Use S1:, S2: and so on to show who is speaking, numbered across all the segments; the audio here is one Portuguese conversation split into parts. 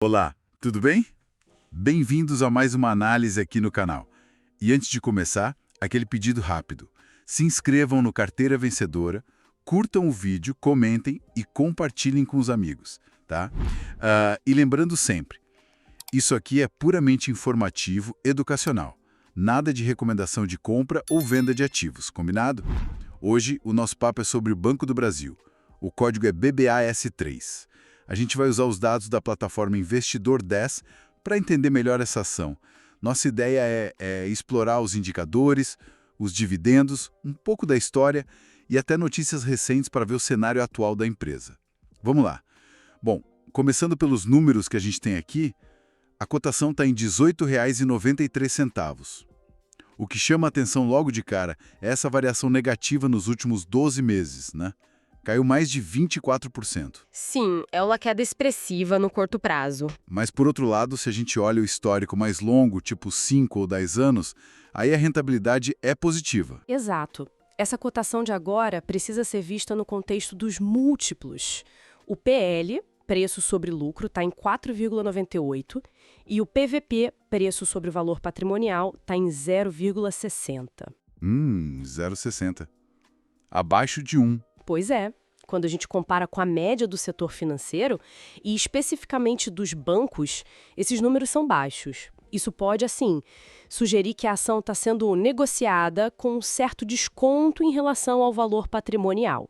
S1: Olá, tudo bem? Bem-vindos a mais uma análise aqui no canal. E antes de começar, aquele pedido rápido. Se inscrevam no Carteira Vencedora, curtam o vídeo, comentem e compartilhem com os amigos, tá? E lembrando sempre, isso aqui é puramente informativo, educacional. Nada de recomendação de compra ou venda de ativos, combinado? Hoje, o nosso papo é sobre o Banco do Brasil. O código é BBAS3. A gente vai usar os dados da plataforma Investidor 10 para entender melhor essa ação. Nossa ideia é explorar os indicadores, os dividendos, um pouco da história e até notícias recentes para ver o cenário atual da empresa. Vamos lá. Bom, começando pelos números que a gente tem aqui, a cotação está em R$ 18,93. O que chama a atenção logo de cara é essa variação negativa nos últimos 12 meses, né? Caiu mais de 24%.
S2: Sim, é uma queda expressiva no curto prazo.
S1: Mas, por outro lado, se a gente olha o histórico mais longo, tipo 5 ou 10 anos, aí a rentabilidade é positiva.
S2: Exato. Essa cotação de agora precisa ser vista no contexto dos múltiplos. O PL, preço sobre lucro, está em 4,98 e o PVP, preço sobre o valor patrimonial, está em 0,60.
S1: 0,60. Abaixo de 1.
S2: Pois é. Quando a gente compara com a média do setor financeiro e especificamente dos bancos, esses números são baixos. Isso pode, assim, sugerir que a ação está sendo negociada com um certo desconto em relação ao valor patrimonial.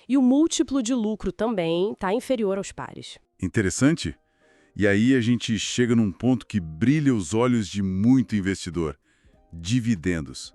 S2: E o múltiplo de lucro também está inferior aos pares.
S1: Interessante? E aí a gente chega num ponto que brilha os olhos de muito investidor. Dividendos.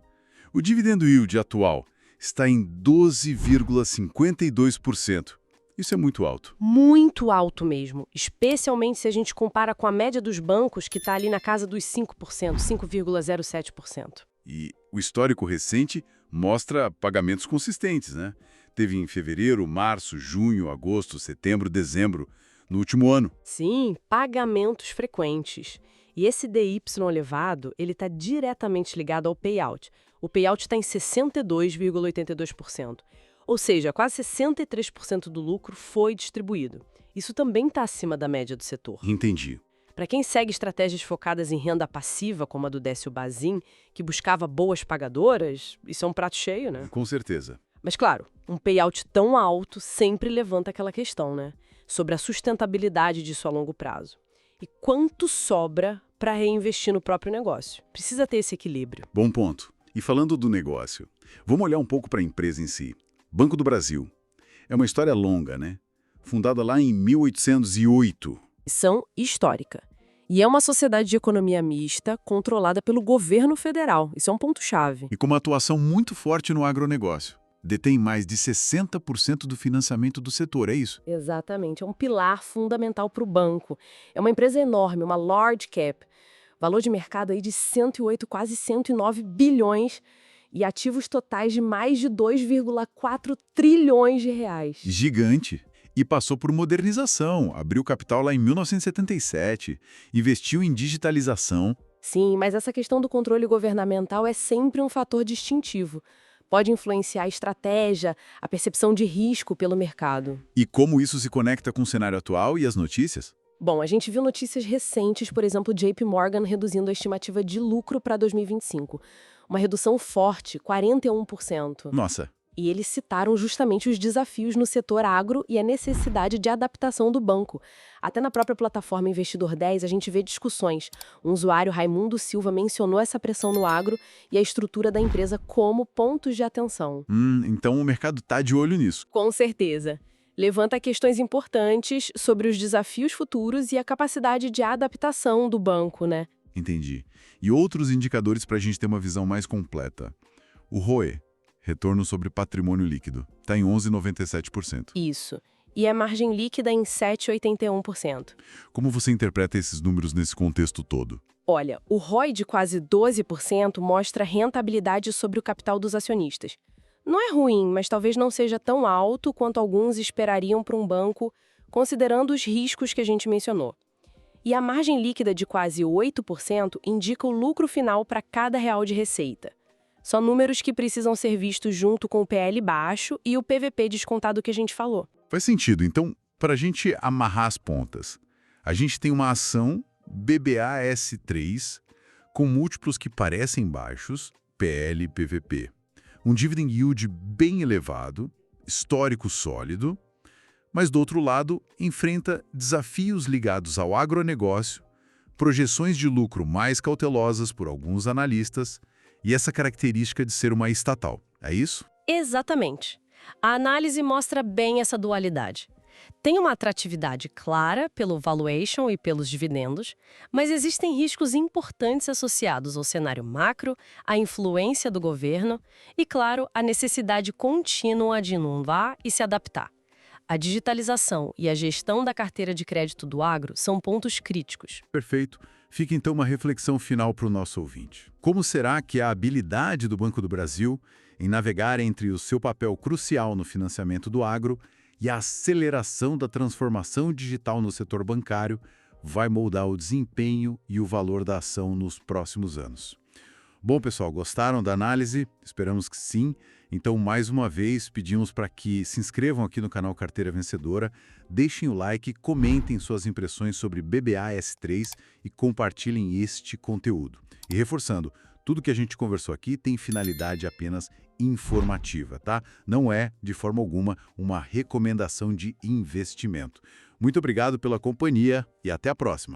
S1: O dividendo yield atual está em 12,52%. Isso é muito alto.
S2: Muito alto mesmo, especialmente se a gente compara com a média dos bancos, que está ali na casa dos 5%, 5,07%.
S1: E o histórico recente mostra pagamentos consistentes, né? Teve em fevereiro, março, junho, agosto, setembro, dezembro, no último ano.
S2: Sim, pagamentos frequentes. E esse DY elevado, ele está diretamente ligado ao payout. O payout está em 62,82%. Ou seja, quase 63% do lucro foi distribuído. Isso também está acima da média do setor.
S1: Entendi.
S2: Para quem segue estratégias focadas em renda passiva, como a do Décio Bazin, que buscava boas pagadoras, isso é um prato cheio, né?
S1: Com certeza.
S2: Mas claro, um payout tão alto sempre levanta aquela questão, né? Sobre a sustentabilidade disso a longo prazo. E quanto sobra para reinvestir no próprio negócio? Precisa ter esse equilíbrio.
S1: Bom ponto. E falando do negócio, vamos olhar um pouco para a empresa em si. Banco do Brasil. É uma história longa, né? Fundada lá em 1808.
S2: Missão histórica. E é uma sociedade de economia mista controlada pelo governo federal. Isso é um ponto-chave.
S1: E com uma atuação muito forte no agronegócio. Detém mais de 60% do financiamento do setor, é isso?
S2: Exatamente. É um pilar fundamental para o banco. É uma empresa enorme, uma large cap. Valor de mercado aí de 108, quase 109 bilhões e ativos totais de mais de 2,4 trilhões de reais.
S1: Gigante. E passou por modernização, abriu capital lá em 1977, investiu em digitalização.
S2: Sim, mas essa questão do controle governamental é sempre um fator distintivo. Pode influenciar a estratégia, a percepção de risco pelo mercado.
S1: E como isso se conecta com o cenário atual e as notícias?
S2: Bom, a gente viu notícias recentes, por exemplo, JP Morgan reduzindo a estimativa de lucro para 2025. Uma redução forte, 41%.
S1: Nossa.
S2: E eles citaram justamente os desafios no setor agro e a necessidade de adaptação do banco. Até na própria plataforma Investidor 10 a gente vê discussões. Um usuário, Raimundo Silva, mencionou essa pressão no agro e a estrutura da empresa como pontos de atenção.
S1: Então o mercado está de olho nisso.
S2: Com certeza. Levanta questões importantes sobre os desafios futuros e a capacidade de adaptação do banco, né?
S1: Entendi. E outros indicadores para a gente ter uma visão mais completa. O ROE, retorno sobre patrimônio líquido, está em 11,97%.
S2: Isso. E a margem líquida em 7,81%.
S1: Como você interpreta esses números nesse contexto todo?
S2: Olha, o ROI de quase 12% mostra rentabilidade sobre o capital dos acionistas. Não é ruim, mas talvez não seja tão alto quanto alguns esperariam para um banco, considerando os riscos que a gente mencionou. E a margem líquida de quase 8% indica o lucro final para cada real de receita. São números que precisam ser vistos junto com o PL baixo e o PVP descontado que a gente falou.
S1: Faz sentido. Então, para a gente amarrar as pontas, A gente tem uma ação BBAS3 com múltiplos que parecem baixos, PL e PVP. Um dividend yield bem elevado, histórico sólido, mas do outro lado enfrenta desafios ligados ao agronegócio, projeções de lucro mais cautelosas por alguns analistas e essa característica de ser uma estatal. É isso?
S2: Exatamente. A análise mostra bem essa dualidade. Tem uma atratividade clara pelo valuation e pelos dividendos, mas existem riscos importantes associados ao cenário macro, à influência do governo e, claro, à necessidade contínua de inovar e se adaptar. A digitalização e a gestão da carteira de crédito do agro são pontos críticos.
S1: Perfeito. Fica então uma reflexão final para o nosso ouvinte. Como será que a habilidade do Banco do Brasil em navegar entre o seu papel crucial no financiamento do agro e a aceleração da transformação digital no setor bancário vai moldar o desempenho e o valor da ação nos próximos anos? Bom, pessoal, gostaram da análise? Esperamos que sim. Então, mais uma vez, pedimos para que se inscrevam aqui no canal Carteira Vencedora, deixem o like, comentem suas impressões sobre BBAS3 e compartilhem este conteúdo. E reforçando, tudo que a gente conversou aqui tem finalidade apenas informativa, tá? Não é, de forma alguma, uma recomendação de investimento. Muito obrigado pela companhia e até a próxima.